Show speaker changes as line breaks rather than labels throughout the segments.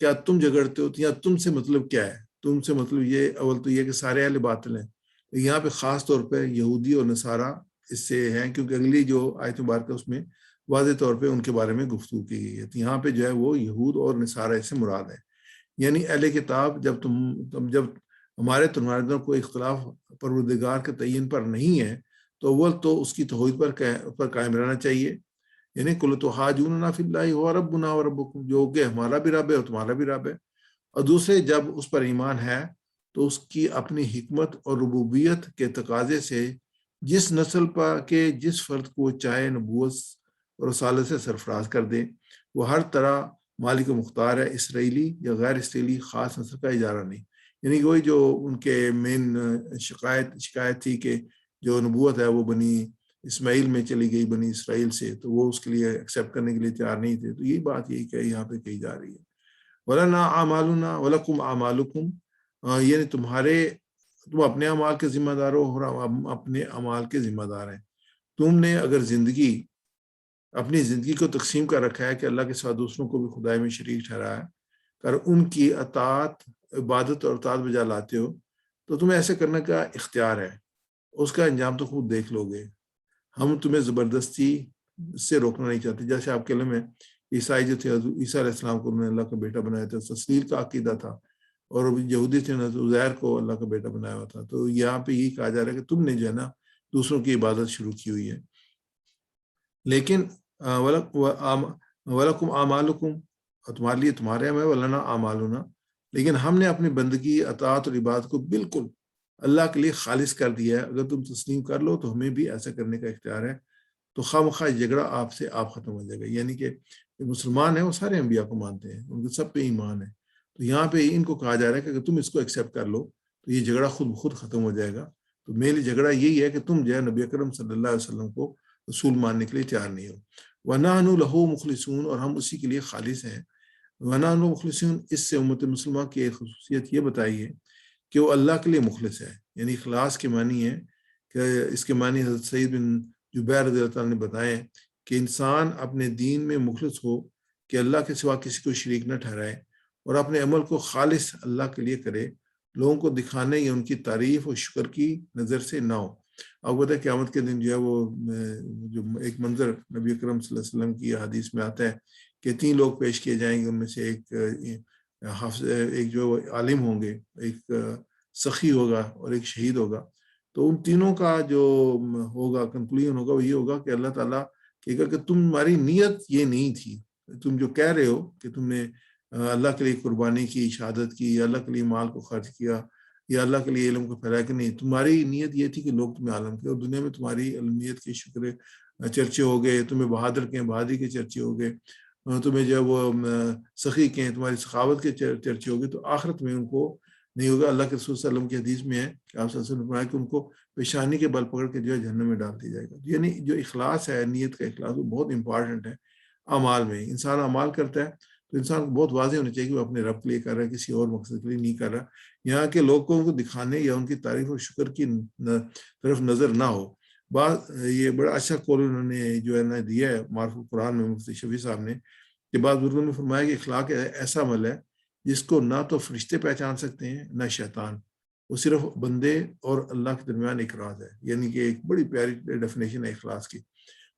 کیا تم جھگڑتے ہو؟ یا تم سے مطلب کیا ہے؟ تم سے مطلب یہ اول تو یہ کہ سارے اہل باطل ہیں، یہاں پہ خاص طور پہ یہودی اور نصارہ اس سے ہیں، کیونکہ اگلی جو آیت مبارکہ اس میں واضح طور پہ ان کے بارے میں گفتگو کی گئی ہے. تو یہاں پہ جو ہے وہ یہود اور نصارہ اس سے مراد ہے. یعنی اہل کتاب جب ہمارے تمہارے دونوں کوئی اختلاف پروردگار کے تعین پر نہیں ہے تو اول تو اس کی توحید پر قائم رہنا چاہیے. یعنی قل تحاجوننا فی اللہ هو ربنا وربکم، جو کہ ہمارا بھی رب ہے اور تمہارا بھی رب ہے. اور دوسرے جب اس پر ایمان ہے تو اس کی اپنی حکمت اور ربوبیت کے تقاضے سے جس نسل پر کے جس فرد کو چاہے نبوت اور رسالت سے سرفراز کر دے، وہ ہر طرح مالک و مختار ہے، اسرائیلی یا غیر اسرائیلی خاص نسل کا اجارہ نہیں. یعنی وہی جو ان کے مین شکایت تھی کہ جو نبوت ہے وہ بنی اسماعیل میں چلی گئی، بنی اسرائیل سے، تو وہ اس کے لیے ایکسیپٹ کرنے کے لیے تیار نہیں تھے. تو یہی بات یہی کہ یہاں پہ کہی جا رہی ہے وَلَنَا أَعْمَالُنَا وَلَكُمْ أَعْمَالُكُمْ، یعنی تم اپنے اعمال کے ذمہ دار ہو اور ہم اپنے اعمال کے ذمہ دار ہیں. تم نے اگر اپنی زندگی کو تقسیم کر رکھا ہے کہ اللہ کے ساتھ دوسروں کو بھی خدائی میں شریک ٹھہرایا ہے، کر ان کی اطاعت، عبادت اور اطاعت بجا لاتے ہو، تو تمہیں ایسے کرنے کا اختیار ہے. اس کا انجام تو خود دیکھ لو گے. ہم تمہیں زبردستی سے روکنا نہیں چاہتے. جیسے آپ کے علم میں عیسائی جو تھے، عیسیٰ علیہ السلام کو انہوں نے اللہ کا بیٹا بنایا تھا، تسلیل کا عقیدہ تھا، اور یہودی تھے عزیر کو اللہ کا بیٹا بنایا ہوا تھا. تو یہاں پہ یہی کہا جا رہا ہے کہ تم نے جو ہے نا دوسروں کی عبادت شروع کی ہوئی ہے. لیکن وَلَكُمْ أَعْمَالُكُمْ، تمہارے لیے تمہارے عمل، وَلَنَا أَعْمَالُنَا، لیکن ہم نے اپنی بندگی، اطاعت اور عبادت کو بالکل اللہ کے لیے خالص کر دیا ہے. اگر تم تسلیم کر لو تو ہمیں بھی ایسا کرنے کا اختیار ہے. تو خواہ مخواہ جھگڑا آپ ختم ہو جائے گا. یعنی کہ مسلمان ہیں وہ سارے انبیاء کو مانتے ہیں، ان کے سب پہ ایمان ہے. تو یہاں پہ ان کو کہا جا رہا ہے کہ اگر تم اس کو ایکسیپٹ کر لو تو یہ جھگڑا خود ختم ہو جائے گا. تو میری جھگڑا یہی ہے کہ تم جو ہے نبی اکرم صلی اللہ علیہ وسلم کو رسول ماننے کے لیے تیار نہیں ہو. وَنَحْنُ لَهُ مُخْلِصُونَ، اور ہم اسی کے لیے خالص ہیں. وَنَحْنُ مُخْلِصُونَ، اس سے امت مسلمہ کی ایک خصوصیت یہ بتائی ہے کہ وہ اللہ کے لیے مخلص ہے. یعنی اخلاص کے معنی ہے کہ اس کے معنی حضرت سعید بن جبیر رضی اللہ تعالیٰ نے بتائے کہ انسان اپنے دین میں مخلص ہو، کہ اللہ کے سوا کسی کو شریک نہ ٹھہرائے، اور اپنے عمل کو خالص اللہ کے لیے کرے، لوگوں کو دکھانے یا ان کی تعریف اور شکر کی نظر سے نہ ہو. آپ کو پتہ ہے قیامت کے دن جو ہے وہ جو ایک منظر نبی اکرم صلی اللہ علیہ وسلم کی حدیث میں آتا ہے کہ 3 لوگ پیش کیے جائیں گے. ان میں سے ایک جو عالم ہوں گے، ایک سخی ہوگا اور ایک شہید ہوگا. تو ان تینوں کا جو ہوگا کنکلوژن ہوگا وہ یہ ہوگا کہ اللہ تعالیٰ کہے گا کہ تمہاری نیت یہ نہیں تھی. تم جو کہہ رہے ہو کہ تم نے اللہ کے لیے قربانی کی، شہادت کی، یا اللہ کے لیے مال کو خرچ کیا، یا اللہ کے لیے علم کو پھیلایا، کہ نہیں، تمہاری نیت یہ تھی کہ لوگ تمہیں عالم کے، اور دنیا میں تمہاری علمیت کے شکر چرچے ہو گئے، تمہیں بہادر کے بہادری کے چرچے ہو گئے، تمہیں جو ہے وہ سخی کے تمہاری سخاوت کے چرچے ہو گئے. تو آخرت میں ان کو نہیں ہوگا. اللہ کے رسول صلی اللہ علیہ وسلم کی حدیث میں ہے کہ آپ صلی اللہ علیہ وسلم نے فرمایا کہ ان کو پیشانی کے بل پکڑ کے جو ہے جہنم میں ڈال دیا جائے گا. یعنی جو اخلاص ہے، نیت کا اخلاص، وہ بہت امپارٹنٹ ہے اعمال میں. انسان اعمال کرتا ہے تو انسان کو بہت واضح ہونا چاہیے کہ وہ اپنے رب کے لیے کر رہا ہے، کسی اور مقصد کے لیے نہیں کر رہا. یہاں کے لوگوں کو دکھانے یا ان کی تعریف اور شکر کی طرف نظر نہ ہو. یہ بڑا اچھا قول انہوں نے جو ہے نا دیا ہے معرف القرآن میں مفتی شفیع صاحب نے، کہ بعض بزرگوں نے فرمایا کہ اخلاق ایسا عمل ہے جس کو نہ تو فرشتے پہچان سکتے ہیں نہ شیطان، وہ صرف بندے اور اللہ کے درمیان ایک راز ہے. یعنی کہ ایک بڑی پیاری ڈیفینیشن ہے اخلاص کی.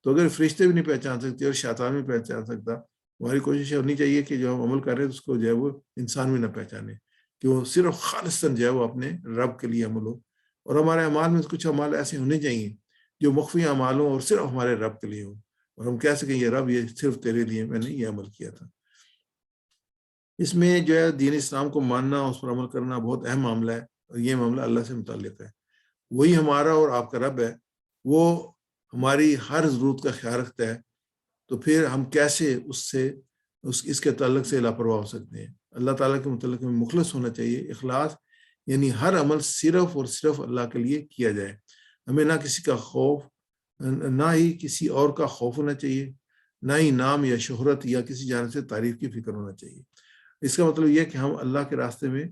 تو اگر فرشتے بھی نہیں پہچان سکتے اور شیطان بھی پہچان سکتا، ہماری کوشش ہونی چاہیے کہ جو ہم عمل کر رہے ہیں اس کو جو ہے وہ انسان بھی نہ پہچانے، کہ وہ صرف خالصاً جو ہے وہ اپنے رب کے لیے عمل ہو. اور ہمارے اعمال میں کچھ اعمال ایسے ہونے چاہیے جو مخفی اعمال ہوں اور صرف ہمارے رب کے لیے ہوں، اور ہم کہہ سکیں یہ رب یہ صرف تیرے لیے میں نے یہ عمل کیا تھا. اس میں جو ہے دین اسلام کو ماننا، اس پر عمل کرنا بہت اہم معاملہ ہے، اور یہ معاملہ اللہ سے متعلق ہے. وہی ہمارا اور آپ کا رب ہے، وہ ہماری ہر ضرورت کا خیال رکھتا ہے. تو پھر ہم کیسے اس کے تعلق سے لاپرواہ ہو سکتے ہیں؟ اللہ تعالیٰ کے متعلق میں مخلص ہونا چاہیے. اخلاص یعنی ہر عمل صرف اور صرف اللہ کے لیے کیا جائے. ہمیں نہ کسی کا خوف، نہ ہی کسی اور کا خوف ہونا چاہیے، نہ ہی نام یا شہرت یا کسی جانب سے تعریف کی فکر ہونا چاہیے. اس کا مطلب یہ کہ ہم اللہ کے راستے میں،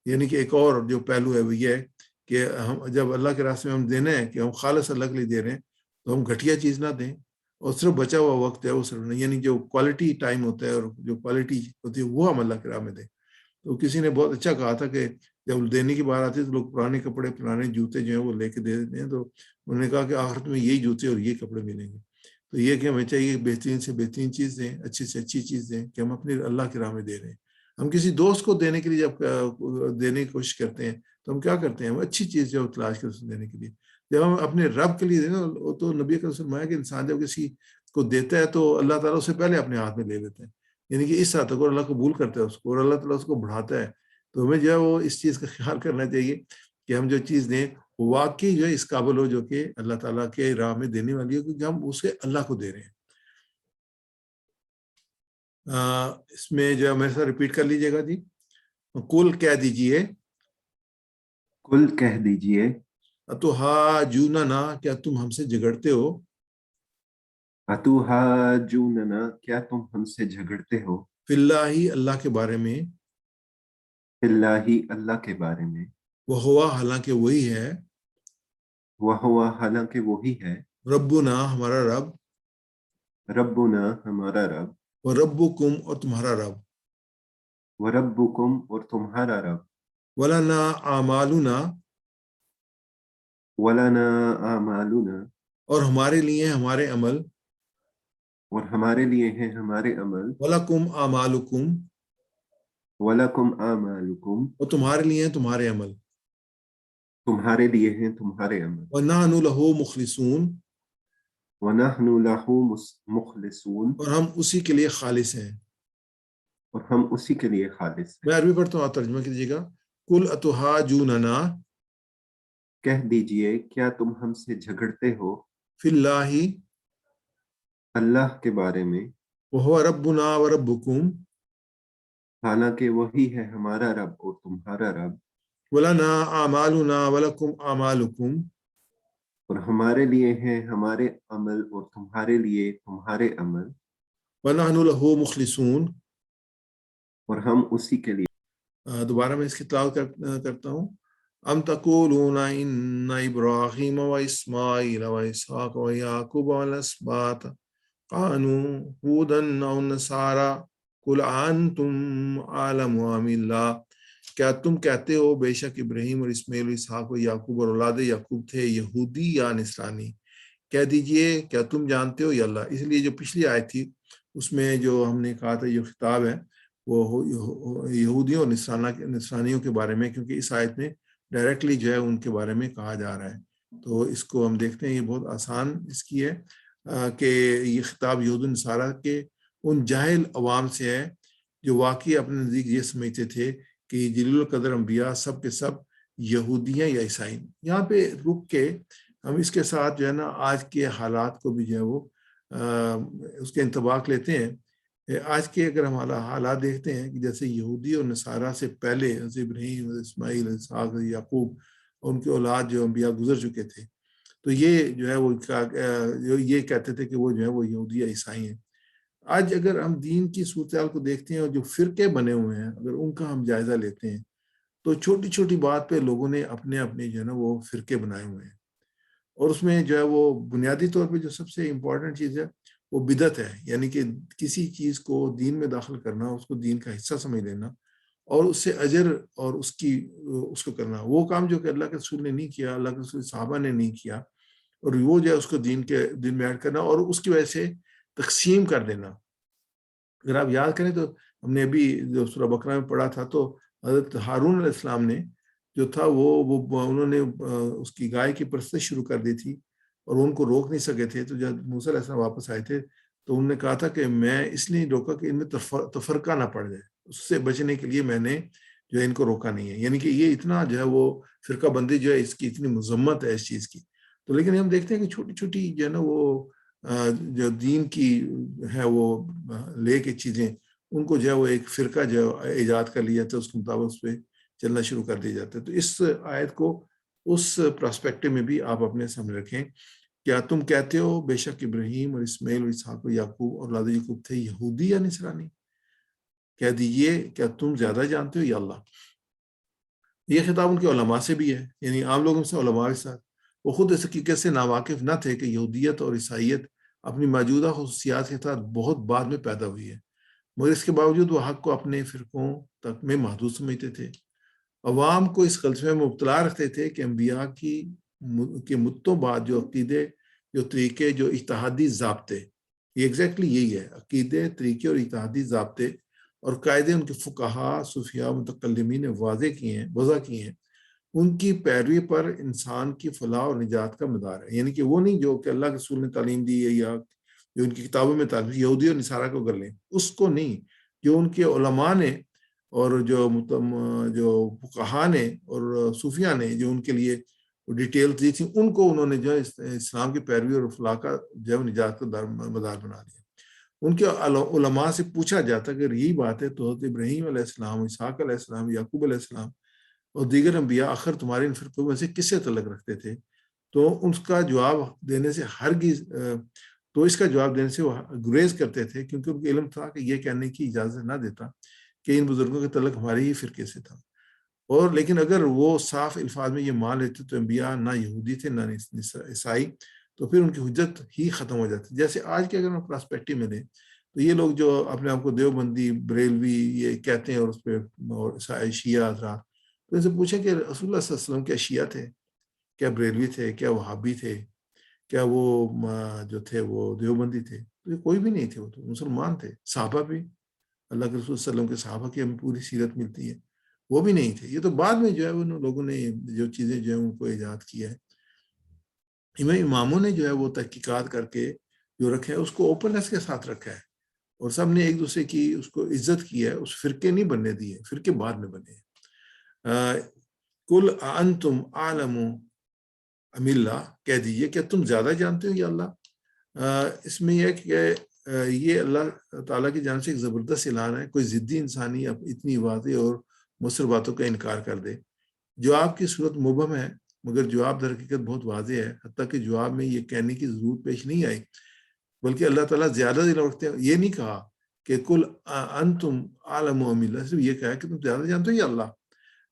یعنی کہ ایک اور جو پہلو ہے وہ یہ ہے کہ ہم جب اللہ کے راستے میں ہم دینا ہے کہ ہم خالص اللہ کے لیے دے رہے ہیں، تو ہم گھٹیا چیز نہ دیں اور صرف بچا ہوا وقت ہے وہ صرف نہیں، یعنی جو کوالٹی ٹائم ہوتا ہے اور جو کوالٹی ہوتی ہے وہ ہم اللہ کی راہ میں دیں. تو کسی نے بہت اچھا کہا تھا کہ جب دینے کی بات آتی ہے تو لوگ پرانے کپڑے پرانے جوتے جو ہیں وہ لے کے دے دیتے ہیں، تو انہوں نے کہا کہ آخرت میں یہی جوتے اور یہ کپڑے ملیں گے. تو یہ کہ ہمیں چاہیے بہترین سے بہترین چیز دیں، اچھی سے اچھی چیز دیں کہ ہم اپنے اللہ کی راہ میں دے رہے ہیں. ہم کسی دوست کو دینے کے لیے جب دینے کی کوشش کرتے ہیں تو ہم کیا کرتے ہیں، ہم اچھی چیز جو تلاش کرتے ہیں دینے کے لیے. جب ہم اپنے رب کے لیے دیں تو نبی کا فرمایا کہ انسان جب کسی کو دیتا ہے تو اللہ تعالیٰ اسے پہلے اپنے ہاتھ میں لے لیتے ہیں، یعنی کہ اس حد تک اور اللہ قبول کرتا ہے اس کو اور اللہ تعالیٰ اس کو بڑھاتا ہے. تو ہمیں جو ہے وہ اس چیز کا خیال کرنا چاہیے کہ ہم جو چیز دیں وہ واقعی جو ہے اس قابل ہو جو کہ اللہ تعالیٰ کے راہ میں دینے والی ہو، کیونکہ ہم اسے اللہ کو دے رہے ہیں. اس میں جو ہے میرے ساتھ ریپیٹ کر لیجیے گا جی. کل کہہ دیجئے،
کل کہہ دیجئے،
اتحاجوننا، کیا تم ہم سے جھگڑتے ہو،
اتحاجوننا، کیا تم ہم سے جھگڑتے ہو،
فی اللہ، اللہ کے بارے میں،
فی اللہ، اللہ کے بارے میں،
وہوا، حالانکہ وہی ہے،
وہوا، حالانکہ وہی ہے،
ربنا، ہمارا رب،
ربنا، ہمارا رب،
وربکم، اور تمہارا رب،
وربکم، اور تمہارا رب،
ولنا اعمالنا،
ولنا اعمالنا،
اور ہمارے لیے ہمارے عمل،
اور ہمارے لیے ہیں ہمارے عمل،
ولکم اعمالکم،
ولکم اعمالکم،
اور تمہارے لیے تمہارے عمل،
تمہارے لیے ہیں تمہارے عمل،
ونحن لہ مخلصون،
ونحن لہ مخلصون،
اور ہم اسی کے لیے خالص ہیں.
اور ہم اسی کے لیے خالص ہیں.
میں عربی پڑھتا ہوں، آپ ترجمہ کیجیے گا. کل اتحاجوننا،
کہہ دیجئے، کیا تم ہم سے جھگڑتے ہو،
فی اللہ،
اللہ کے بارے میں،
وہو ربنا وربکم،
حالانکہ وہی ہے ہمارا رب اور تمہارا رب،
ولنا اعمالنا ولکم اعمالکم،
اور ہمارے لیے ہیں ہمارے عمل اور تمہارے لیے تمہارے عمل،
ونحن لہ مخلصون.
اور ہم اسی کے لیے.
دوبارہ میں اس کی تلاوت کرتا ہوں. ام تقولون ان ابراہیم و اسماعیل و اسحاق و یعقوب والاسباط كانوا هودا او نصارى قل انتم اعلم ام اللہ، کیا تم کہتے ہو بے شک ابراہیم اور اسماعیل اور اسحاق و یعقوب اور اولاد یعقوب تھے یہودی یا نصرانی، کہہ دیجئے کیا تم جانتے ہو یا اللہ. اس لیے جو پچھلی آیت تھی اس میں جو ہم نے کہا تھا یہ خطاب ہے وہ یہودیوں اور نصرانیوں کے بارے میں، کیونکہ اس آیت میں ڈائریکٹلی جو ہے ان کے بارے میں کہا جا رہا ہے. تو اس کو ہم دیکھتے ہیں، یہ بہت آسان اس کی ہے کہ یہ خطاب یہود و نصارہ کے ان جاہل عوام سے ہے جو واقعی اپنے نزدیک یہ سمجھتے تھے کہ جلیل القدر انبیاء سب کے سب یہودی ہیں یا عیسائی. یہاں پہ رک کے ہم اس کے ساتھ جو ہے نا آج کے حالات کو بھی جو ہے وہ اس کے انطباق لیتے ہیں. آج کے اگر ہم حالات دیکھتے ہیں کہ جیسے یہودی اور نصارہ سے پہلے ابراہیم، اسماعیل، اسحاق، یعقوب اور ان کے اولاد جو انبیاء گزر چکے تھے، تو یہ جو ہے وہ یہ کہتے تھے کہ وہ جو ہے وہ یہودی یا عیسائی ہیں. آج اگر ہم دین کی صورتحال کو دیکھتے ہیں اور جو فرقے بنے ہوئے ہیں اگر ان کا ہم جائزہ لیتے ہیں تو چھوٹی چھوٹی بات پہ لوگوں نے اپنے اپنے جو ہے نا وہ فرقے بنائے ہوئے ہیں. اور اس میں جو ہے وہ بنیادی طور پہ جو سب سے امپورٹنٹ چیز ہے وہ بدعت ہے، یعنی کہ کسی چیز کو دین میں داخل کرنا، اس کو دین کا حصہ سمجھ لینا اور اس سے اجر اور اس کو کرنا. وہ کام جو کہ اللہ کے رسول نے نہیں کیا، اللہ کے رسول صحابہ نے نہیں کیا، اور وہ جو ہے اس کو دین میں ایڈ کرنا اور اس کی وجہ سے تقسیم کر دینا. اگر آپ یاد کریں تو ہم نے ابھی جو سورہ بقرہ میں پڑھا تھا تو حضرت ہارون علیہ السلام نے جو تھا وہ انہوں نے اس کی گائے کی پرستش شروع کر دی تھی اور ان کو روک نہیں سکے تھے. تو جب موسیٰ علیہ السلام واپس آئے تھے تو انہوں نے کہا تھا کہ میں اس لیے روکا کہ ان میں تفرقہ نہ پڑ جائے، اس سے بچنے کے لیے میں نے جو ہے ان کو روکا نہیں ہے. یعنی کہ یہ اتنا جو ہے وہ فرقہ بندی جو ہے اس کی اتنی مذمت ہے اس چیز کی. تو لیکن ہم دیکھتے ہیں کہ چھوٹی چھوٹی جو ہے نا وہ جو دین کی ہے وہ لے کے چیزیں ان کو جو ہے وہ ایک فرقہ جو ایجاد کر لیا جاتا ہے، اس کے مطابق اس پہ چلنا شروع کر دیا جاتا ہے. تو اس آیت کو اس پرسپیکٹو میں بھی آپ اپنے سامنے رکھیں. کیا تم کہتے ہو بے شک ابراہیم اور اسماعیل اور اسحاق و یعقوب اور اولاد یعقوب تھے یہودی یا نصرانی، کہہ دیجئے کیا تم زیادہ جانتے ہو یا اللہ. یہ خطاب ان کے علماء سے بھی ہے، یعنی عام لوگوں سے، علماء کے ساتھ. وہ خود اس حقیقت سے ناواقف نہ تھے کہ یہودیت اور عیسائیت اپنی موجودہ خصوصیات کے ساتھ بہت بعد میں پیدا ہوئی ہے، مگر اس کے باوجود وہ حق کو اپنے فرقوں تک میں محدود سمجھتے تھے۔ عوام کو اس غلطفہمی میں مبتلا رکھتے تھے کہ انبیاء کے مدتوں بعد جو عقیدے، جو طریقے، جو اجتہادی ضابطے، یہ ایگزیکٹلی یہی ہے، عقیدے، طریقے اور اجتہادی ضابطے اور قاعدے ان کے فقہاء، صوفیاء، متکلمین نے وضع کیے ہیں، ان کی پیروی پر انسان کی فلاح اور نجات کا مدار ہے۔ یعنی کہ وہ نہیں جو کہ اللہ کے رسول نے تعلیم دی ہے یا جو ان کی کتابوں میں تعلیم، یہودی اور نصارہ کو کر لیں، اس کو نہیں، جو ان کے علماء نے اور جو فقہاء نے اور صوفیاء نے جو ان کے لیے ڈیٹیل دی تھی، ان کو انہوں نے جو ہے اسلام کی پیروی اور فلاح کا جو ہے نجات کا مدار بنا لیا۔ ان کے علماء سے پوچھا جاتا کہ اگر یہی بات ہے تو حضرت ابراہیم علیہ السلام، اسحاق علیہ السلام، یعقوب علیہ السلام اور دیگر انبیاء آخر تمہارے ان فرقوں میں سے کس سے تعلق رکھتے تھے؟ تو اس کا جواب دینے سے وہ گریز کرتے تھے، کیونکہ ان کو علم تھا کہ یہ کہنے کی اجازت نہ دیتا کہ ان بزرگوں کے تعلق ہمارے ہی فرقے سے تھا۔ اور لیکن اگر وہ صاف الفاظ میں یہ مان لیتے تو انبیاء نہ یہودی تھے نہ عیسائی، تو پھر ان کی حجت ہی ختم ہو جاتی۔ جیسے آج کے اگر ہم پراسپیکٹو میں لیں تو یہ لوگ جو اپنے آپ کو دیوبندی، بریلوی یہ کہتے ہیں اور اس پہ شیعہ حضرات، تو ان سے پوچھیں کہ رسول اللہ صلی اللہ علیہ وسلم کیا شیعہ تھے، کیا بریلوی تھے، کیا وہابی تھے، کیا وہ جو تھے وہ دیوبندی تھے؟ تو یہ کوئی بھی نہیں تھے، وہ تو مسلمان تھے۔ صحابہ بھی، اللہ کے رسول صلی اللہ علیہ وسلم کے صحابہ کی ہمیں پوری سیرت ملتی ہے، وہ بھی نہیں تھے۔ یہ تو بعد میں جو ہے ان لوگوں نے جو چیزیں جو ہے ان کو ایجاد کیا ہے۔ اماموں نے جو ہے وہ تحقیقات کر کے جو رکھا ہے اس کو اوپننس کے ساتھ رکھا ہے، اور سب نے ایک دوسرے کی اس کو عزت کی ہے، اس فرقے نہیں بننے دیے، فرقے بعد میں بنے ہیں۔ کل انتم عالم ام اللہ، کہہ دیجئے کہ تم زیادہ جانتے ہو یا اللہ؟ اس میں یہ کہ یہ اللہ تعالیٰ کی جانب سے ایک زبردست اعلان ہے، کوئی ضدی انسانی اتنی واضح اور مؤثر باتوں کا انکار کر دے۔ جواب کی صورت مبہم ہے، مگر جواب در حقیقت بہت واضح ہے، حتیٰ کہ جواب میں یہ کہنے کی ضرورت پیش نہیں آئی، بلکہ اللہ تعالیٰ زیادہ علم رکھتے ہیں۔ یہ نہیں کہا کہ کل انتم عالم ام اللہ، صرف یہ کہا کہ تم زیادہ جانتے ہو یا اللہ۔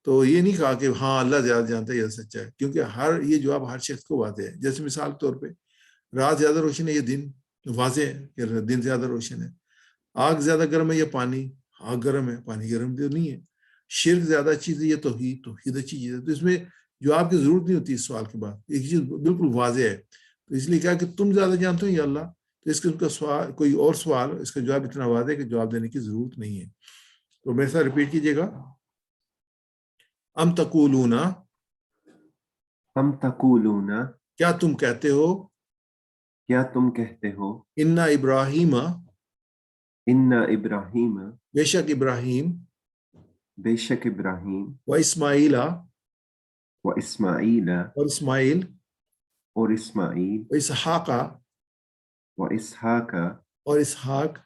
تو یہ نہیں کہا کہ ہاں اللہ زیادہ جانتا ہے یہ سچا ہے، کیونکہ یہ جواب ہر شخص کو واضح ہے۔ جیسے مثال کے طور پہ رات زیادہ روشن ہے، یہ دن واضح ہے کہ دن زیادہ روشن ہے۔ آگ زیادہ گرم ہے یا پانی؟ آگ گرم ہے، پانی گرم تو نہیں ہے۔ شرک زیادہ اچھی ہے یا توحید اچھی چیز ہے؟ تو اس میں جواب کی ضرورت نہیں ہوتی اس سوال کے بعد، ایک چیز بالکل واضح ہے۔ تو اس لیے کہا کہ تم زیادہ جانتے ہو یا اللہ، تو اس قسم کا سوال، کوئی اور سوال، اس کا جواب اتنا واضح ہے کہ جواب دینے کی ضرورت نہیں ہے۔ تو میرے ساتھ ریپیٹ کیجیے گا، ام تقولون، کیا تم کہتے ہو،
کیا تم کہتے ہو،
ان ابراہیم، بے شک ابراہیم،
بے شک ابراہیم،
و اسماعیل،
و اسماعیل،
اور اسماعیل،
اور اسماعیل،
و اسحاق،
و اسحاق،
اور اسحاق،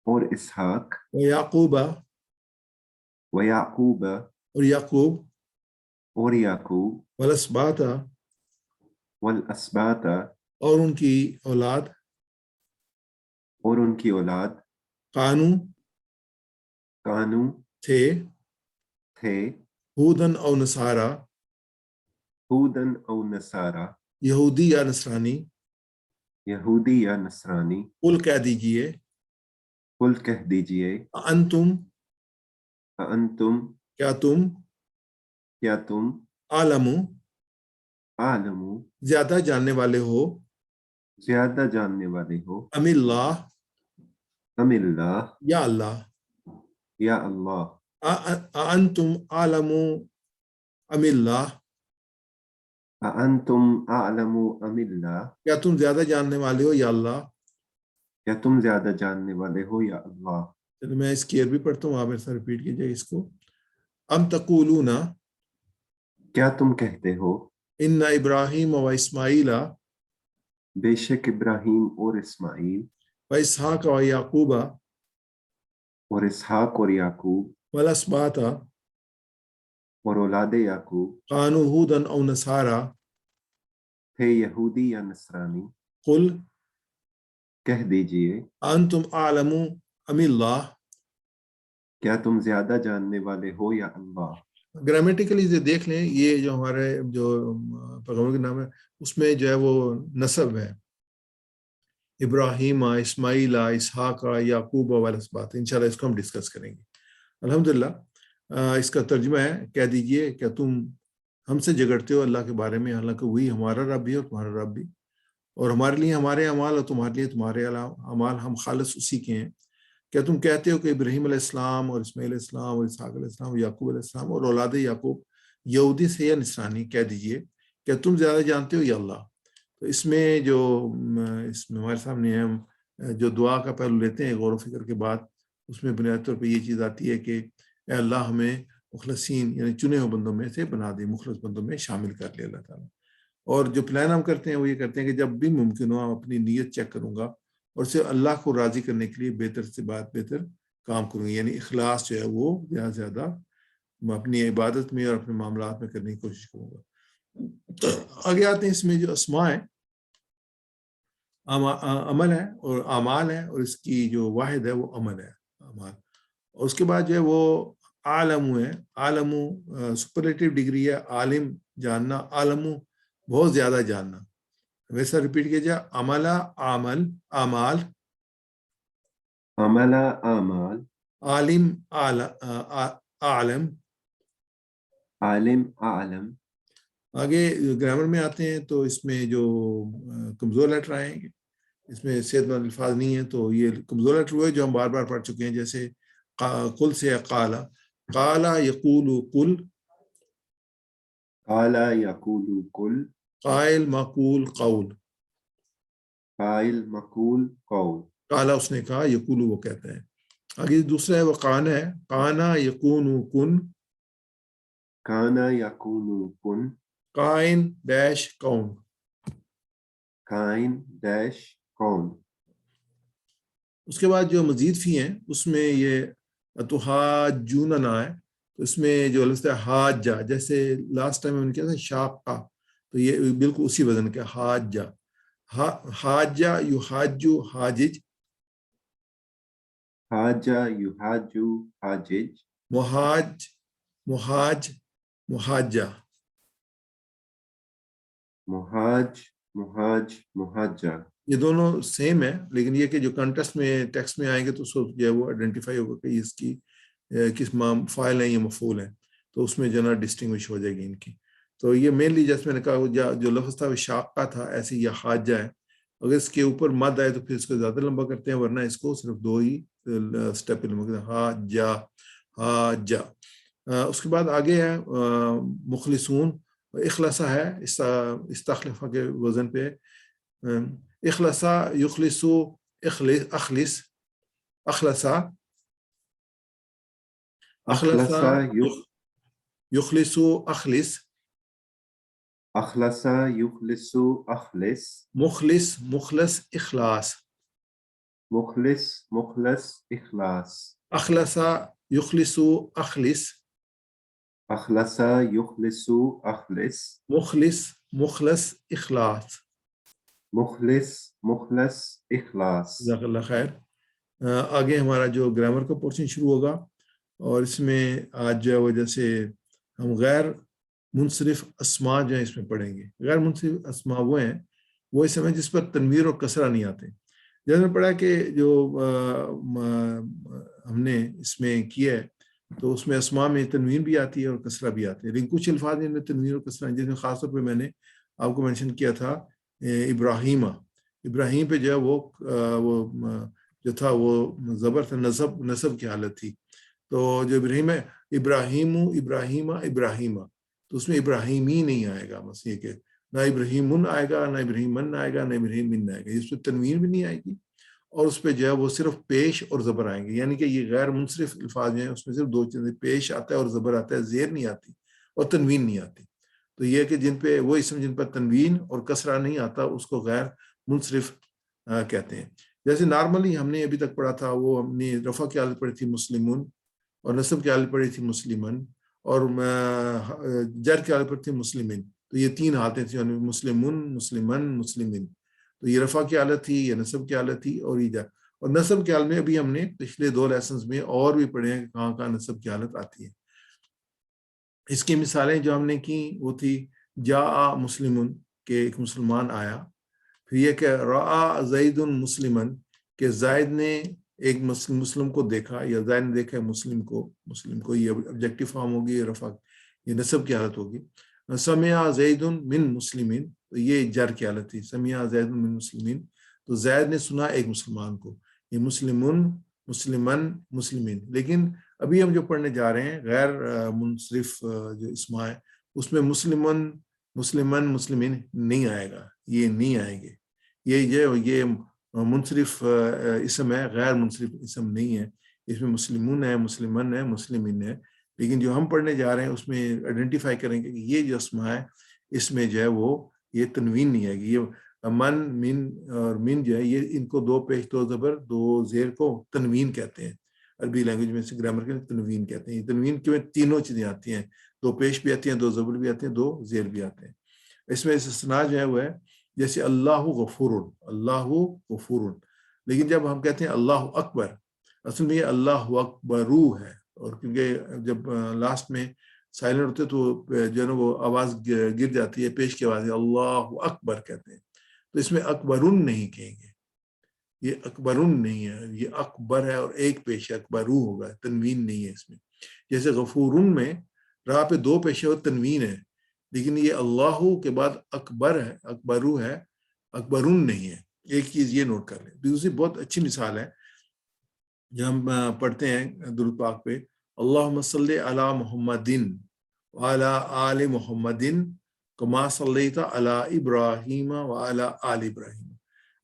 اور اسحاق،
و یعقوب،
و یعقوب،
اور یعقوب،
اور یعقوب،
والاسباط،
والاسباط،
اور ان کی اولاد،
اور ان کی اولاد،
قانو،
کانو،
تھے،
تھے،
ہودن او نصارا،
ہودن او نصارا،
یہودی یا نصرانی،
یہودی یا نصرانی،
قل کہہ دیجئے،
قل کہہ دیجئے،
انتم،
انتم،
کیا تم عالم،
عالم،
زیادہ جاننے والے ہو،
زیادہ جاننے والے ہو،
ام اللہ،
ام اللہ،
یا اللہ،
یا اللہ،
انتم عالم ام اللہ،
انتم اعلم ام اللہ،
کیا تم زیادہ جاننے والے ہو یا اللہ؟
کیا تم زیادہ جاننے والے ہو یا اللہ؟
چلو میں اس کی عربی پڑھتا ہوں، آپ میرے ساتھ ریپیٹ کیجئے اس کو۔ ام تقولون،
کیا تم کہتے ہو،
ان ابراہیم و اسماعیل
بے شک ابراہیم اور اسماعیل،
و اسحاق و یعقوب
اور اسحاق اور یعقوب،
والاسباط
اور اولاد یعقوب،
قانو ہودن او نصارا،
تھے یہودی یا نصرانی،
قل،
کہہ دیجئے،
انتم عالم ام اللہ،
کیا تم زیادہ جاننے والے ہو یا اللہ؟
گرامیٹیکلی سے دیکھ لیں، یہ جو ہمارے جو پیغمبر کے نام ہے اس میں جو ہے وہ نسب ہے، ابراہیم، اسماعیل، اسحاق، یعقوب والاسباط. انشاءاللہ اس کو ہم ڈسکس کریں گے. الحمدللہ اس کا ترجمہ ہے کہہ دیجئے کہ تم ہم سے جھگڑتے ہو اللہ کے بارے میں، حالانکہ وہی ہمارا رب بھی اور تمہارا رب بھی، اور ہمارے لیے ہمارے اعمال اور تمہارے لیے تمہارے اعمال، ہم خالص اسی کے ہیں. کیا تم کہتے ہو کہ ابراہیم علیہ السلام اور اسماعیل علیہ السلام اور اسحاق علیہ السلام اور یعقوب علیہ السلام اور اولاد یعقوب یہودی سے یا نصرانی؟ کہہ دیجئے کیا تم زیادہ جانتے ہو یا اللہ؟ تو اس میں ہمارے سامنے ہم جو دعا کا پہلو لیتے ہیں غور و فکر کے بعد، اس میں بنیادی طور پہ یہ چیز آتی ہے کہ اے اللہ ہمیں مخلصین یعنی چنے ہوئے بندوں میں سے بنا دے، مخلص بندوں میں شامل کر لے اللہ تعالیٰ. اور جو پلان ہم کرتے ہیں وہ یہ کرتے ہیں کہ جب بھی ممکن ہو اپنی نیت چیک کروں گا اور صرف اللہ کو راضی کرنے کے لیے بہتر سے بہتر کام کروں گی، یعنی اخلاص جو ہے وہ زیادہ سے زیادہ میں اپنی عبادت میں اور اپنے معاملات میں کرنے کی کوشش کروں گا. تو آگے آتے ہیں، اس میں جو اسماء ہے، عمل ہے اور اعمال ہے، اور اس کی جو واحد ہے وہ عمل ہے، اعمال. اور اس کے بعد جو ہے وہ عالم ہے. عالم سپرلیٹیو ڈگری ہے، عالم جاننا، عالم بہت زیادہ جاننا. ویسا ریپیٹ کیا جائے، عملہ عمل اعمال،
عمل اعمال،
عالم عالم.
عالم اعلم.
آگے گرامر میں آتے ہیں تو اس میں جو کمزور لیٹر آئیں گے، اس میں صحت مند الفاظ نہیں ہیں، تو یہ کمزور لیٹر ہوئے جو ہم بار بار پڑھ چکے ہیں، جیسے قل سے قالا، قالا یقول قل،
قال یقول قل،
قائل مقول قول.
قائل مقول قول.
قالا اس نے کہا، یقول وہ کہتا ہے. آگے دوسرا ہے وہ قانا ہے، قانا یکون کن،
کانا یکون کن،
قائن ڈیش کون.
کائن ڈیش کون.
اس کے بعد جو مزید فی ہیں اس میں یہ اتحاجوننا ہے، تو اس میں جو لفظ ہے حاجہ، جیسے لاسٹ ٹائم میں نے کیا تھا شاقہ، تو یہ بالکل اسی وزن کا حاجہ. حاجہ یحاجو حاجج،
حاجہ یحاجو حاجج،
محاج محاج محاجہ.
محاج محاج محاجہ.
یہ دونوں سیم ہے، لیکن یہ کہ جو کنٹیکسٹ میں ٹیکسٹ میں آئیں گے تو اس کو جو ہے وہ آئیڈینٹیفائی ہوگا کہ اس کی کس فاعل ہیں یا مفعول ہیں، تو اس میں جو نا ڈسٹنگوش ہو جائے گی ان کی. تو یہ مینلی جیسے میں نے کہا جو لفظ تھا وہ شاقہ تھا، ایسے یہ حاجہ ہے. اگر اس کے اوپر مد آئے تو پھر اس کو زیادہ لمبا کرتے ہیں، ورنہ اس کو صرف دو ہی اسٹیپ پہ لمبا کرتے ہیں، حاجہ حاجہ. اس کے بعد آگے ہے مخلصون، اخلاصہ ہے استخلفہ کے وزن پہ. اخلصا یخلصو اخلص، اخلصا اخلصا یخلصو اخلص،
اخلص یخلص اخلص،
مخلص مخلص اخلاص.
مخلص مخلص اخلاص.
اخلصا یخلصو اخلص،
اخلص یخلص اخلص،
مخلص مخلص اخلاص.
مخلص مخلص اخلاص.
جزاک اللہ خیر. آگے ہمارا جو گرامر کا پورشن شروع ہوگا، اور اس میں آج جو ہے وہ جیسے ہم غیر منصرف اسماء جو ہیں اس میں پڑھیں گے. غیر منصرف اسماء وہ ہیں، وہ اس میں جس پر تنویر اور کسرہ نہیں آتے. جیسے میں پڑھا کہ جو ہم نے اس میں کیا ہے تو اس میں اسماء میں تنوین بھی آتی ہے اور کسرہ بھی آتی ہے، لیکن کچھ الفاظ میں تنوین اور کسرہ، جس میں خاص طور پہ میں نے آپ کو مینشن کیا تھا ابراہیم پہ جو ہے وہ جو تھا وہ زبر تھا، نصب کی حالت تھی. تو جو ابراہیم ہے، ابراہیمہ، تو اس میں ابراہیمی نہیں آئے گا. بس یہ کہ نہ ابراہیمن آئے گا، نہ ابراہیمن آئے گا، نہ ابراہیمن آئے گا. اس پہ تنوین بھی نہیں آئے گی، اور اس پہ جو ہے وہ صرف پیش اور زبر آئیں گے. یعنی کہ یہ غیر منصرف الفاظ ہیں، اس میں صرف دو چیزیں، پیش آتا ہے اور زبر آتا ہے، زیر نہیں آتی اور تنوین نہیں آتی. تو یہ کہ جن پہ وہ اسم جن پر تنوین اور کسرہ نہیں آتا اس کو غیر منصرف کہتے ہیں. جیسے نارملی ہم نے ابھی تک پڑھا تھا، وہ ہم نے رفع کی حالت پڑھی تھی مسلمون، اور نصب کی حالت پڑھی تھی مسلمن، اور جر کی حالت پڑھی تھی مسلمین. تو یہ تین حالتیں تھیں، مسلمون، مسلمن، مسلمین. تو یہ رفع کی حالت تھی، یہ نصب کی حالت تھی، اور یہ جر. اور نصب کی حالت میں ابھی ہم نے پچھلے 2 لیسنز میں اور بھی پڑھے ہیں کہ کہاں کہاں نصب کی حالت آتی ہے. اس کی مثالیں جو ہم نے کی وہ تھی جاء مسلمن، کہ ایک مسلمان آیا. پھر یہ کہ رآ زید مسلمن کہ زید نے ایک مسلم کو دیکھا یا زید نے دیکھا مسلم کو یہ آبجیکٹو فارم ہوگی، رفع یہ نصب کی حالت ہوگی. سمع زید من مسلمین تو یہ جر کی حالت تھی، سمع زید من مسلمین تو زید نے سنا ایک مسلمان کو، یہ مسلمین. لیکن ابھی ہم جو پڑھنے جا رہے ہیں غیر منصرف جو اسماء ہے اس میں مسلمین نہیں آئے گا، یہ نہیں آئیں گے. یہ منصرف اسم ہے، غیر منصرف اسم نہیں ہے. اس میں مسلمون ہے، مسلمن ہے، مسلمین ہے. لیکن جو ہم پڑھنے جا رہے ہیں اس میں آئیڈینٹیفائی کریں گے کہ یہ جو اسماء ہے اس میں جو ہے وہ یہ تنوین نہیں آئے گی. یہ من اور من جو ہے یہ ان کو دو پیش دو زبر دو زیر کو تنوین کہتے ہیں. عربی لینگویج میں سے گرامر کے تنوین کہتے ہیں. یہ تنوین کے میں تینوں چیزیں آتی ہیں، دو پیش بھی آتی ہیں، دو زبر بھی آتے ہیں، دو زیر بھی آتے ہیں. اس میں استثناء جو ہے وہ ہے جیسے اللہ غفور. لیکن جب ہم کہتے ہیں اللہ اکبر، اصل میں یہ اللہ اکبرو ہے. اور کیونکہ جب لاسٹ میں سائلنٹ ہوتے تو جو ہے نا وہ آواز گر جاتی ہے، پیش کی آواز ہے، اللہ اکبر کہتے ہیں. تو اس میں اکبرن نہیں کہیں گے، یہ اکبرن نہیں ہے، یہ اکبر ہے اور ایک پیش اکبرو ہوگا، تنوین نہیں ہے اس میں. جیسے غفورن میں راہ پہ دو پیشے اور تنوین ہے، لیکن یہ اللہ کے بعد اکبر ہے، اکبرو ہے، اکبرن نہیں ہے. ایک چیز یہ نوٹ کر لیں. دوسری بہت اچھی مثال ہے جب ہم پڑھتے ہیں درود پاک پہ اللہم صلی علی محمدin وعلی آل محمدin کما صلیت علی ابراہیم وعلی آل ابراہیم.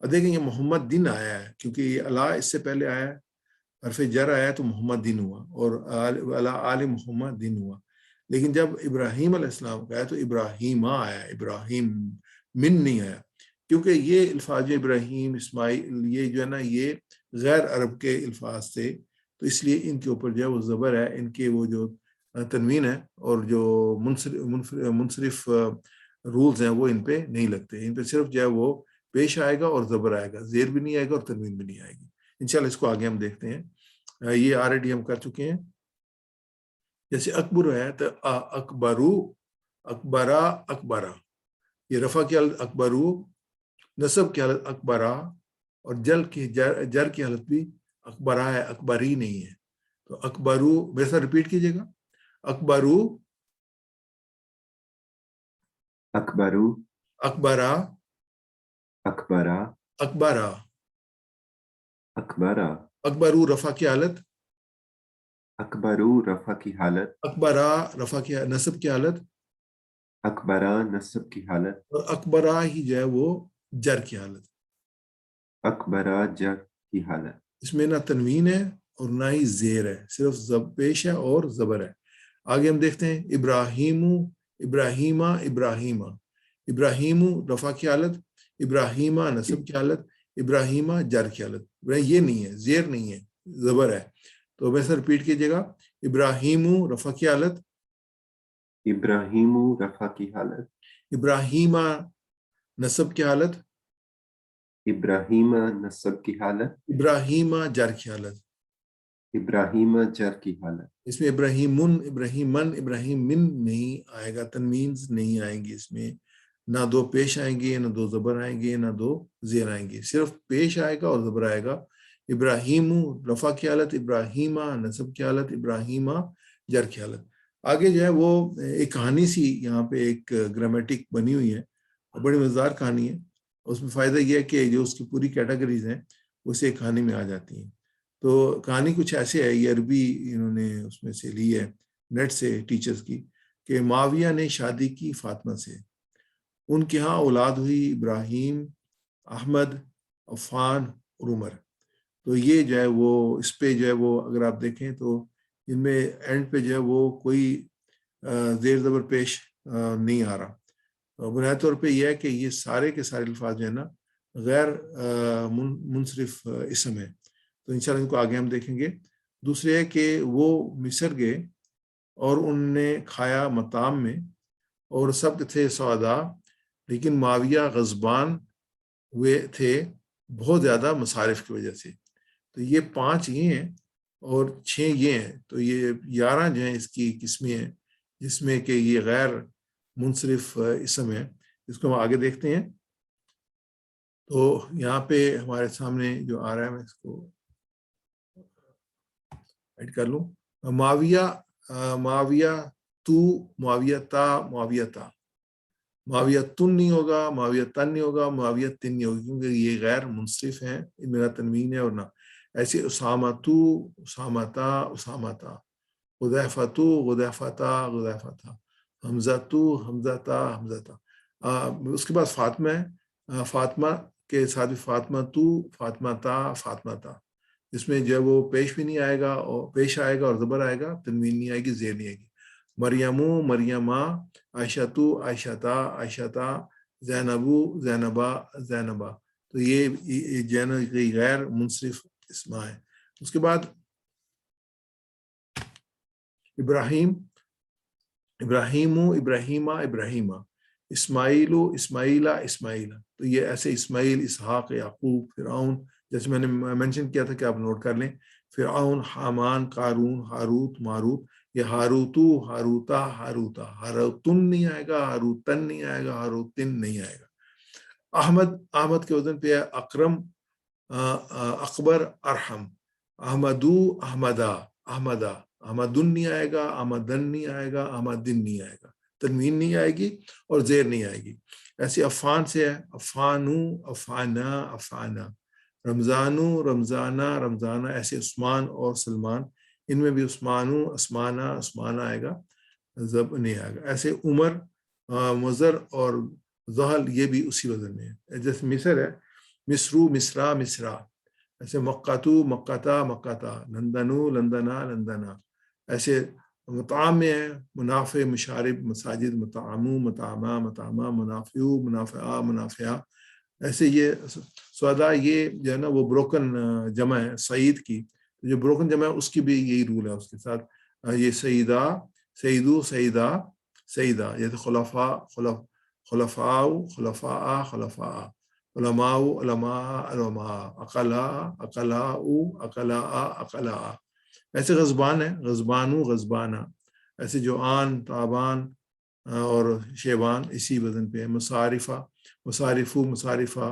اب دیکھیں یہ محمد دن آیا ہے کیونکہ یہ اللہ اس سے پہلے آیا ہے، حرف جر آیا تو محمد دن ہوا اور علی آل محمد دن ہوا. لیکن جب ابراہیم علیہ السلام کا آیا تو ابراہیم آیا، ابراہیم من نہیں آیا، کیونکہ یہ الفاظ ابراہیم اسماعیل یہ جو ہے نا یہ غیر عرب کے الفاظ تھے، تو اس لیے ان کے اوپر جو ہے وہ زبر ہے، ان کے وہ جو تنوین ہے اور جو منصرف رولز ہیں وہ ان پہ نہیں لگتے. ان پہ صرف جو ہے وہ پیش آئے گا اور زبر آئے گا، زیر بھی نہیں آئے گا اور تنوین بھی نہیں آئے گی. انشاءاللہ اس کو آگے ہم دیکھتے ہیں. یہ آلریڈی ہم کر چکے ہیں. جیسے اکبر ہے تو اکبرو، اکبرا، اکبرا، یہ رفع کی حالت اکبرو، نصب کی حالت اکبرا اور جر کی حالت بھی اکبرا ہے، اکبری نہیں ہے. تو اکبرو میرے ساتھ ریپیٹ کیجئے گا، اکبرو،
اکبرو،
اکبرا،
اکبرا،
اکبرا.
اکبرا.
اکبرو رفع کی حالت،
اکبرو رفع کی حالت،
اکبرا رفع کی نصب کی حالت،
اکبرا نصب کی حالت،
اور اکبرا ہی جو ہے وہ جر کی حالت.
اکبرا جر کی حالت.
اس میں نہ تنوین ہے اور نہ ہی زیر ہے، صرف پیش ہے اور زبر ہے. آگے ہم دیکھتے ہیں ابراہیم، ابراہیمہ، ابراہیمہ. ابراہیم رفع کی حالت، ابراہیمہ نصب کی حالت، ابراہیمہ جر کی حالت. یہ نہیں ہے، زیر نہیں ہے، زبر ہے. تو ویسے ریپیٹ کیجئے گا، ابراہیم رفع کی حالت،
ابراہیم رفع کی حالت،
ابراہیمہ نصب کی حالت،
ابراہیم نصب کی حالت،
ابراہیمہ جر کی حالت.
ابراہیم جر کی حالت.
اس میں ابراہیمن، ابراہیمن، ابراہیمن نہیں آئے گا، تنوینز نہیں آئیں گی. اس میں نہ دو پیش آئیں گے، نہ دو زبر آئیں گے، نہ دو زیر آئیں گے، صرف پیش آئے گا اور زبر آئے گا. ابراہیم رفع کی حالت، ابراہیمہ نصب کی حالت، ابراہیمہ جر کی حالت. آگے جو ہے وہ ایک کہانی سی یہاں پہ ایک گرامیٹک بنی ہوئی ہے، بڑی مزیدار کہانی ہے. اس میں فائدہ یہ ہے کہ جو اس کی پوری کیٹیگریز ہیں اسے ایک کہانی میں آ جاتی ہیں. تو کہانی کچھ ایسے ہے، یہ عربی انہوں نے اس میں سے لی ہے نیٹ سے ٹیچرز کی، کہ معاویہ نے شادی کی فاطمہ سے، ان کے ہاں اولاد ہوئی ابراہیم، احمد، عفان اور عمر. تو یہ جو ہے وہ اس پہ جو ہے وہ اگر آپ دیکھیں تو ان میں اینڈ پہ جو ہے وہ کوئی زیر زبر پیش نہیں آ رہا. بنیادی طور پہ یہ ہے کہ یہ سارے کے سارے الفاظ جو ہے نا غیر منصرف اسم ہے. تو انشاءاللہ ان کو آگے ہم دیکھیں گے. دوسرے ہے کہ وہ مصر گئے اور ان نے کھایا مطعم میں اور سب تھے سعداء، لیکن معاویہ غضبان ہوئے تھے بہت زیادہ مصارف کی وجہ سے. تو یہ 5 یہ ہیں اور 6 یہ ہیں، تو یہ 11 جو ہیں اس کی قسمیں ہیں جس میں کہ یہ غیر منصرف اسم ہے. اس کو ہم آگے دیکھتے ہیں. تو یہاں پہ ہمارے سامنے جو آ رہا ہے میں اس کو ایڈ کر لوں. معاویہ تو، معاویہ تا، معاویہ تا. معاویہ تن نہیں ہوگا، معاویہ تن نہیں ہوگا، معاویہ تن نہیں ہوگا، کیونکہ یہ غیر منصرف ہیں، ان میں نہ تنوین ہے اور نہ. ایسے اسامہ تو، اسامہ تا، اسامہ تا. حذیفہ تو، حذیفہ تا، حذیفہ تا. حمزہ تو، حمزہ تا، حمزہ تا. اس کے بعد فاطمہ ہے، فاطمہ کے ساتھ بھی فاطمہ تو، فاطمہ تا، فاطمہ تا. اس میں جو ہے وہ پیش بھی نہیں آئے گا، اور پیش آئے گا اور زبر آئے گا، تنوین نہیں آئے گی، زیر نہیں آئے گی. مریمو، مریمہ. عائشہ تو، عائشہ تا، عائشہ تا. زینبو، زینبا، زینبا. تو یہ غیر منصرف اسماء ہے. اس کے بعد ابراہیم، ابراہیمو، ابراہیمہ، ابراہیمہ. اسماعیلو، اسماعیلہ، اسماعیلہ. تو یہ ایسے اسماعیل، اسحاق، یعقوب، فرعون، جیسے میں نے مینشن کیا تھا کہ آپ نوٹ کر لیں. فرعون، حامان، قارون، ہاروت، ماروت. یہ ہاروتو، ہاروتا، ہاروتا. ہاروتن نہیں آئے گا، ہاروتن نہیں آئے گا، ہاروتن نہیں آئے گا. احمد، احمد کے وزن پہ ہے اکرم، اکبر، ارحم. احمدو، احمدا، احمدا. احمدن نہیں آئے گا، احمدن نہیں آئے گا، احمدن نہیں آئے گا، تنوین نہیں آئے گی اور زیر نہیں آئے گی. ایسے عفان سے ہے عفانو، عفانا، عفانا. رمضانو، رمضانہ، رمضانہ. ایسے عثمان اور سلمان، ان میں بھی عثمانو، عثمانہ، عثمانہ آئے گا، زب نہیں آئے گا. ایسے عمر، مضر اور زحل، یہ بھی اسی وزن میں ہے. جیسے مصر ہے، مصرو، مصرا، مصرا. ایسے مکاتو، مکاتا، مکاتا. لندنو، لندنا، لندنا. ایسے مطعام میں ہے منافع، مشارب، مساجد. مطعمو، مطعمہ، مطعمہ. منافعو، منافعہ، منافعہ. ایسے یہ سودا، یہ جو ہے نا وہ بروکن جمع ہے سعید کی. جو بروکن جمع ہے اس کی بھی یہی رول ہے اس کے ساتھ. یہ سیدہ، سیدو، سیدہ، سیدہ. یہ خلفاء، خلفاء، خلفاء، خلفاء. علماء، علماء، علماء. اقلاء، اقلاء، اقلاء، اقلاء. ایسے غضبان ہے، غضبانو، غضبانہ. ایسے جو آن، تابان اور شیبان اسی وزن پہ ہے. مصارفہ، مصارفو، مصارفہ.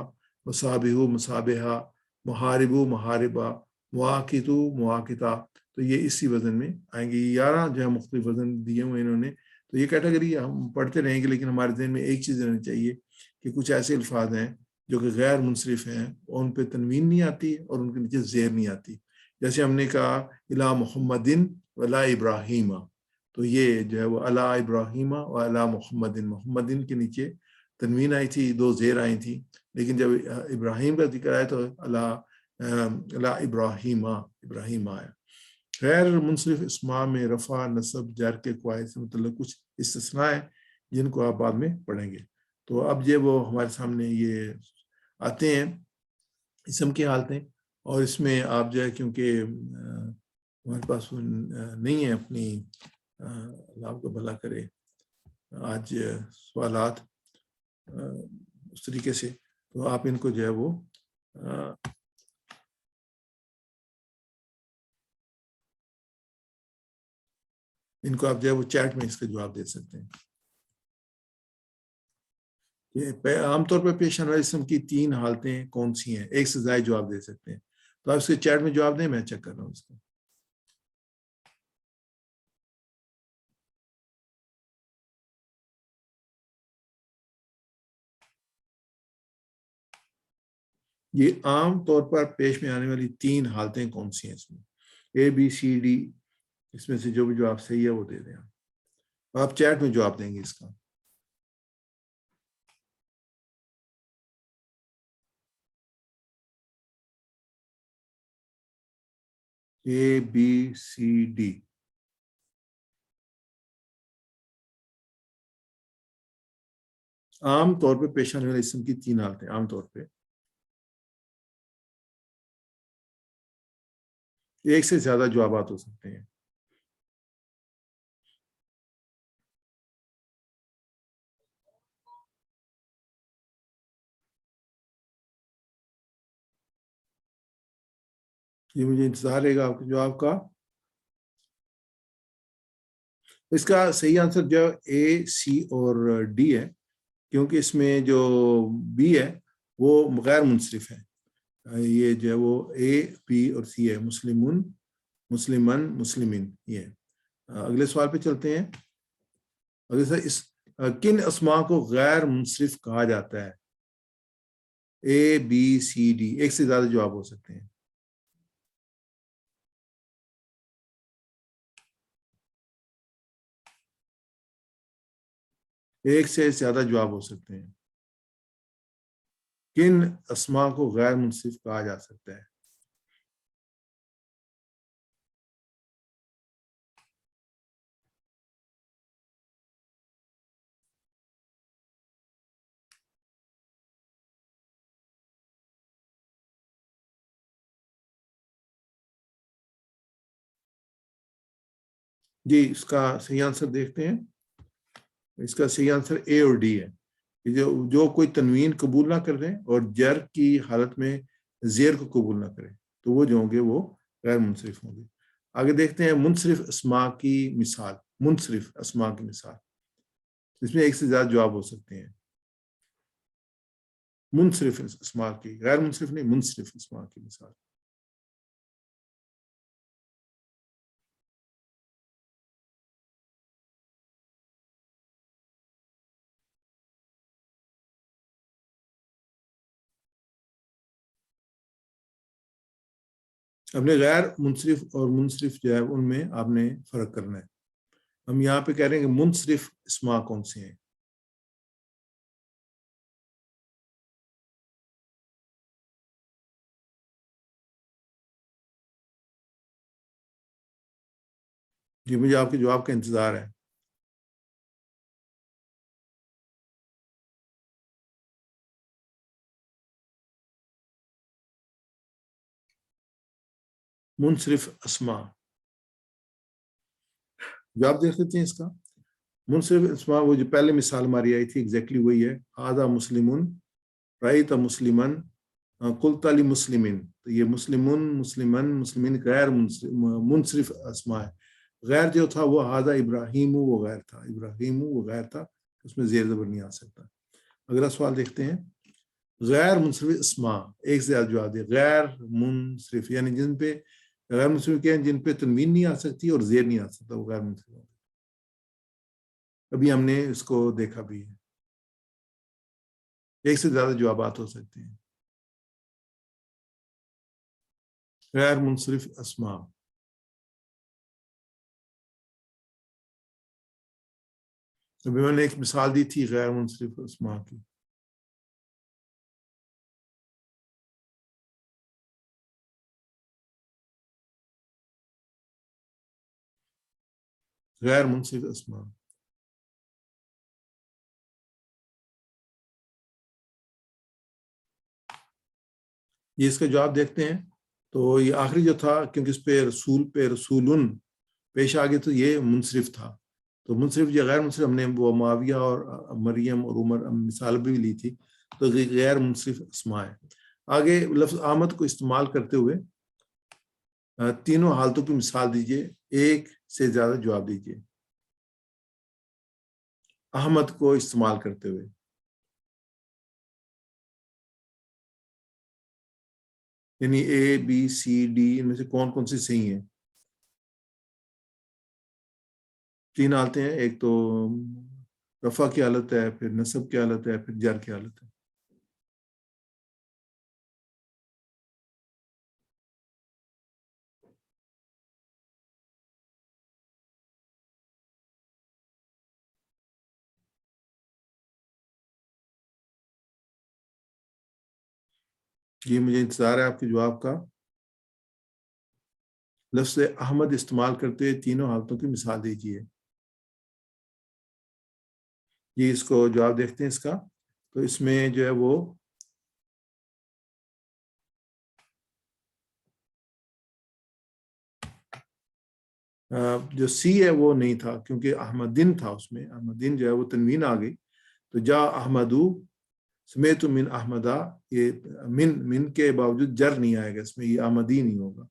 مصابیحو، مصابیحہ. محاربو، محاربہ. مواقیتو، مواقیتہ. تو یہ اسی وزن میں آئیں گے. 11 جو ہے مختلف وزن دیے ہوئے انہوں نے. تو یہ کیٹیگری ہم پڑھتے رہیں گے، لیکن ہمارے ذہن میں ایک چیز رہنی چاہیے کہ کچھ ایسے الفاظ ہیں جو کہ غیر منصرف ہیں، اور ان پہ تنوین نہیں آتی اور ان کے نیچے زیر نہیں آتی. جیسے ہم نے کہا الا محمدن ولا ابراہیم، تو یہ جو ہے وہ الا ابراہیم و الا محمدن. محمدن کے نیچے تنوین آئی تھی، 2 زیر آئی تھی، لیکن جب ابراہیم کا ذکر آیا تو الا ابراہیم، ابراہیم آیا. غیر منصرف اسماء میں رفع، نصب، جر کے قواعد سے متعلق کچھ استثناء ہیں جن کو آپ بعد میں پڑھیں گے. تو اب یہ وہ ہمارے سامنے یہ آتے ہیں اسم کی حالتیں، اور اس میں آپ جو ہے کیونکہ ہمارے پاس نہیں ہے اپنی، اللہ آپ کو بھلا کرے، آج سوالات اس طریقے سے، تو آپ ان کو جو ہے وہ ان کو آپ جو ہے وہ چیٹ میں اس کا جواب دے سکتے ہیں. عام طور پر پیش آنے والے اسم کی 3 حالتیں کون سی ہیں؟ ایک سے زائد جواب دے سکتے ہیں. تو آپ اس کے چیٹ میں جواب دیں، میں چیک کر رہا ہوں اس کو. یہ عام طور پر پیش میں آنے والی 3 حالتیں کون سی ہیں اس میں؟ اے بی سی ڈی، اس میں سے جو بھی جواب صحیح ہے وہ دے دیں. آپ چیٹ میں جواب دیں گے اس کا. اے بی سی ڈی. عام طور پہ پیش آنے والے اسم کی 3 حالتیں عام طور پہ. ایک سے زیادہ جوابات ہو سکتے ہیں. یہ مجھے انتظار رہے گا آپ کے جواب کا. اس کا صحیح آنسر جو اے، سی اور ڈی ہے، کیونکہ اس میں جو بی ہے وہ غیر منصرف ہیں. یہ جو ہے وہ اے بی اور سی ہے, مسلمون مسلمن مسلمین. یہ اگلے سوال پہ چلتے ہیں. اگلے سوال, اس کن اسماء کو غیر منصرف کہا جاتا ہے؟ اے بی سی ڈی, ایک سے زیادہ جواب ہو سکتے ہیں. ایک سے زیادہ جواب ہو سکتے ہیں. کن اسماء کو غیر منصرف کہا جا سکتا ہے؟ جی, اس کا صحیح آنسر دیکھتے ہیں. اس کا صحیح آنسر اے اور ڈی ہے. جو کوئی تنوین قبول نہ کر دیں اور جر کی حالت میں زیر کو قبول نہ کرے تو وہ جو ہوں گے وہ غیر منصرف ہوں گے. آگے دیکھتے ہیں منصرف اسماء کی مثال. منصرف اسماء کی مثال, اس میں ایک سے زیادہ جواب ہو سکتے ہیں. منصرف اسماء کی, غیر منصرف نہیں, منصرف اسماء کی مثال. اپنے غیر منصرف اور منصرف جو ہے ان میں آپ نے فرق کرنا ہے. ہم یہاں پہ کہہ رہے ہیں کہ منصرف اسماء کون سے ہیں. جی, مجھے آپ کے جواب کا انتظار ہے. منصرف اسماء, جواب دیکھ لیتے ہیں اس کا. منصرف اسماء, وہ جو پہلے مثال ہماری آئی تھی ایگزیکٹلی وہی ہے. آدھا مسلمن, رأیت مسلمن, قلت لمسلمین. تو یہ مسلمن مسلمن مسلمین غیر منصرف اسماء ہے. غیر جو تھا وہ آدھا ابراہیم, وہ غیر تھا. ابراہیم وہ غیر تھا, اس میں زیر زبر نہیں آ سکتا. اگلا سوال دیکھتے ہیں. غیر منصرف اسماء, ایک سے زیادہ جواب دے. غیر منصرف یعنی جن پہ غیر منصرف کیا ہے, جن پہ تنوین نہیں آ سکتی اور زیر نہیں آ سکتا, وہ غیر منصرف. ابھی ہم نے اس کو دیکھا بھی ہے. ایک سے زیادہ جوابات ہو سکتے ہیں. غیر منصرف اسماء, ابھی میں نے ایک مثال دی تھی غیر منصرف اسماء کی. غیر منصرف اسماء, یہ اس کا جواب دیکھتے ہیں. تو یہ آخری جو تھا, کیونکہ اس پہ رسولن پیش آگے, تو یہ منصرف تھا. تو منصرف یا غیر منصرف, ہم نے وہ معاویہ اور مریم اور عمر مثال بھی لی تھی. تو غیر منصرف اسماء ہے. آگے لفظ آمد کو استعمال کرتے ہوئے تینوں حالتوں کی مثال دیجیے. ایک سے زیادہ جواب دیجیے احمد کو استعمال کرتے ہوئے. یعنی اے بی سی ڈی, ان میں سے کون کون سی صحیح ہیں؟ تین حالتیں ہیں. ایک تو رفع کی حالت ہے, پھر نصب کی حالت ہے, پھر جر کی حالت ہے. یہ مجھے انتظار ہے آپ کے جواب کا. لفظ احمد استعمال کرتے ہوئے تینوں حالتوں کی مثال دیجیے. یہ اس کو جواب دیکھتے ہیں اس کا. تو اس میں جو ہے وہ جو سی ہے وہ نہیں تھا, کیونکہ احمدن تھا. اس میں احمدن جو ہے وہ تنوین آ گئی. تو جا احمدو سمیت من احمدہ, یہ من کے باوجود جر نہیں آئے گا اس میں, یہ احمدی نہیں ہوگا.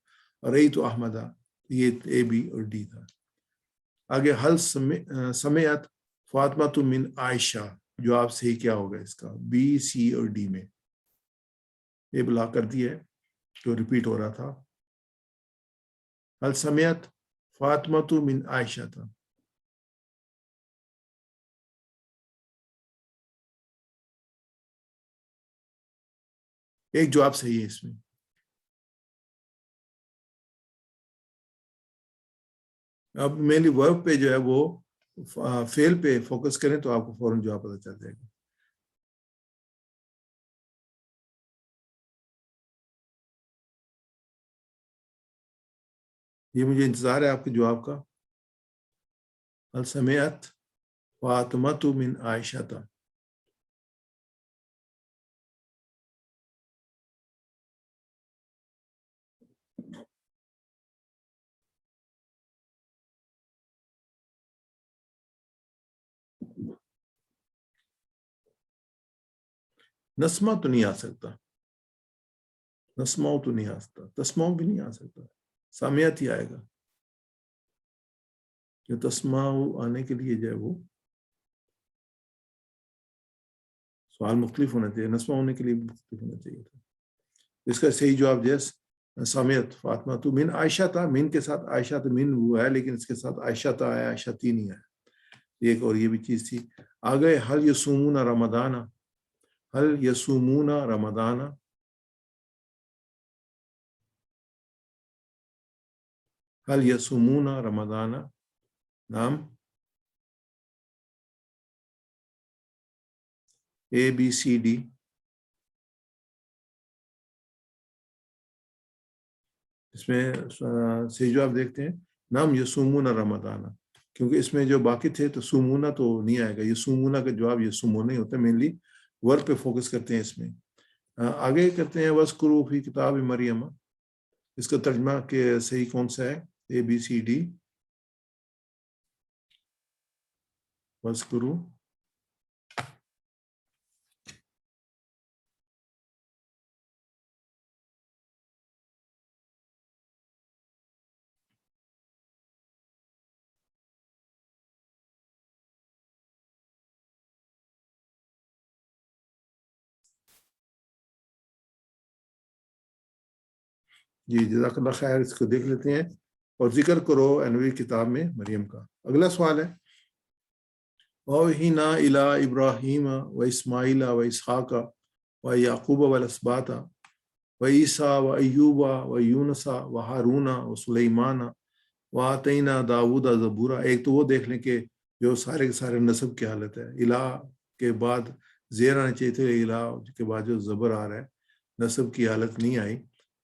اور رئی تو احمدہ, یہ اے بی اور ڈی تھا. آگے حل سمیت فاطمہ تو من عائشہ, جواب صحیح کیا ہوگا اس کا, بی سی اور ڈی میں. یہ بلاک کر دی ہے جو ریپیٹ ہو رہا تھا. هل سمعت فاطمہ من عائشہ تھا. ایک جواب صحیح ہے اس میں. اب مینلی ورب پہ جو ہے وہ فیل پہ فوکس کریں تو آپ کو فوراً جواب پتہ چل جائے گا. یہ مجھے انتظار ہے آپ کے جواب کا. هل سمعت فاطمہ من عائشہ تھا. نسمہ تو نہیں آ سکتا. نسمہ تو نہیں آ سکتا. تسمہ بھی نہیں آ سکتا. سامعت ہی آئے گا. جو تسمہ آنے کے لیے جو ہے وہ سوال مختلف ہونا چاہیے. نسمہ ہونے کے لیے مختلف ہونا چاہیے تھا. اس کا صحیح جواب جیس سامعت فاطمہ تو من عائشہ تھا. من کے ساتھ عائشہ تو من ہوا ہے لیکن اس کے ساتھ عائشہ تا آیا, عائشہ تی نہیں آیا. ایک اور یہ بھی چیز تھی. آگئے هل یصومون رمضان. هل یصومون رمضان. هل یصومون رمضان. نام ABCD. اس میں صحیح جواب دیکھتے ہیں. نام یصومون رمضان, کیونکہ اس میں جو باقی تھے تو سومونا تو نہیں آئے گا. یصومونا کا جواب یصومون ہی ہوتا ہے. مینلی ورب پہ فوکس کرتے ہیں اس میں. آگے کرتے ہیں وَاذْكُرُوا فِي کتاب مریم. اس کا ترجمہ کہ صحیح کون سا ہے. ABCD. وَاذْكُرُوا جی جزاک اللہ خیر. اس کو دیکھ لیتے ہیں اور ذکر کرو انوی کتاب میں مریم کا. اگلا سوال ہے اوحینا الی ابراہیم و اسماعیل و اسحاق و یعقوب والاسباط و عیسیٰ و ایوب و یونس و ہارون و سلیمان و آتینا داود زبورا. ایک تو وہ دیکھ لیں کہ جو سارے کے سارے نسب کی حالت ہے. الہ کے بعد زیر آنا چاہیے تھے. الہ کے بعد جو زبر آ رہا ہے نسب کی حالت نہیں آئی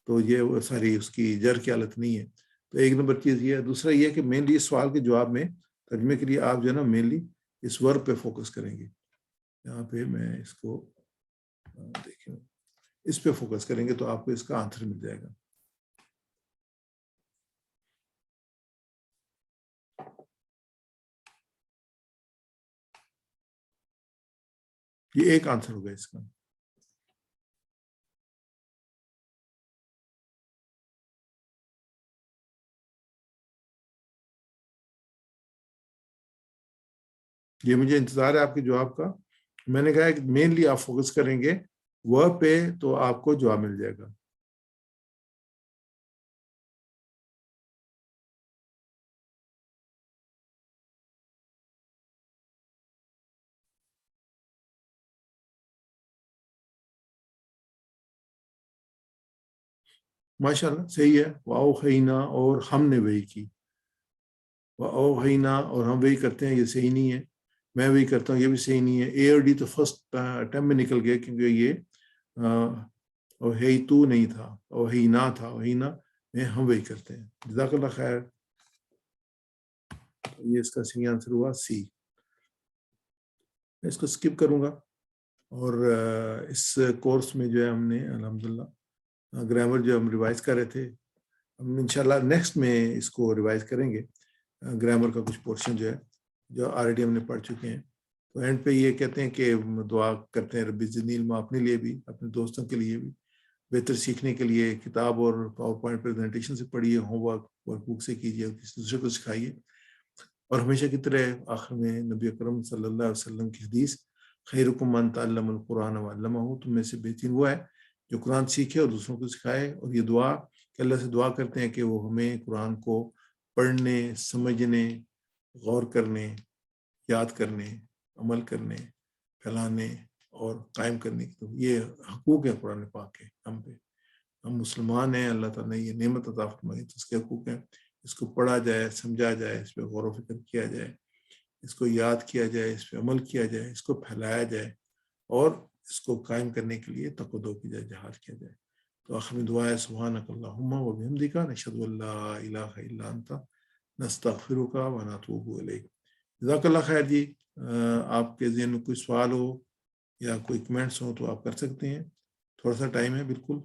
تو یہ ساری اس کی جر کی حالت نہیں ہے. تو ایک نمبر چیز یہ ہے. دوسرا یہ کہ مینلی اس سوال کے جواب میں ترجمے کے لیے آپ جو ہے نا مینلی اس ورب پہ فوکس کریں گے. یہاں پہ میں اس کو دیکھیں اس پہ فوکس کریں گے تو آپ کو اس کا آنسر مل جائے گا. یہ ایک آنسر ہوگا اس کا. یہ مجھے انتظار ہے آپ کے جواب کا. میں نے کہا ہے کہ مینلی آپ فوکس کریں گے ورب پہ تو آپ کو جواب مل جائے گا. ماشاءاللہ صحیح ہے. وَأَوْحَيْنَا اور ہم نے وحی کی. وَأَوْحَيْنَا اور ہم وحی کرتے ہیں. یہ صحیح نہیں ہے. میں وحی کرتا ہوں یہ بھی صحیح نہیں ہے. اے اور ڈی تو فرسٹ اٹیمپٹ میں نکل گیا کیونکہ یہ اوحیتو نہیں تھا, اوحینا تھا. اوحینا میں ہم وحی کرتے ہیں. جزاک اللہ خیر. یہ اس کا صحیح آنسر ہوا سی. میں اس کو سکپ کروں گا اور اس کورس میں جو ہے ہم نے الحمدللہ گرامر جو ہم ریوائز کر رہے تھے ہم انشاءاللہ نیکسٹ میں اس کو ریوائز کریں گے. گرامر کا کچھ پورشن جو ہے جو آلریڈی ہم نے پڑھ چکے ہیں. تو اینڈ پہ یہ کہتے ہیں کہ دعا کرتے ہیں رب زدنی علما, اپنے لیے بھی اپنے دوستوں کے لیے بھی بہتر سیکھنے کے لیے کتاب اور پاور پوائنٹ پریزنٹیشن سے پڑھیے, ہوم ورک بک سے کیجیے, کسی دوسرے کو سکھائیے. اور ہمیشہ کی طرح آخر میں نبی اکرم صلی اللہ علیہ وسلم کی حدیث خیرکم من تعلم القرآن وعلمہ, تم میں سے بہترین وہ ہے جو قرآن سیکھے اور دوسروں کو سکھائے، اور یہ دعا کہ اللہ سے دعا کرتے ہیں کہ وہ ہمیں قرآن کو پڑھنے، سمجھنے، غور کرنے، یاد کرنے، عمل کرنے، پھیلانے اور قائم کرنے کی، تو یہ حقوق ہے قرآن پاک کے ہم پہ. ہم مسلمان ہیں، اللہ تعالیٰ نے یہ نعمت عطا فرمائی، تو اس کے حقوق ہیں. اس کو پڑھا جائے، سمجھا جائے، اس پہ غور و فکر کیا جائے، اس کو یاد کیا جائے، اس پہ عمل کیا جائے، اس کو پھیلایا جائے، اور اس کو قائم کرنے کے لیے تقدو کی جائے، جہاد کیا جائے. تو آخری دعا ہے سبحانک اللہم و بحمدک نشہد ان لا الہ الا انت نستغفرک و نتوب الیک. جزاک اللہ خیر جی. آپ کے ذہن میں کوئی سوال ہو یا کوئی کمنٹس ہو تو آپ کر سکتے ہیں، تھوڑا سا ٹائم ہے بالکل.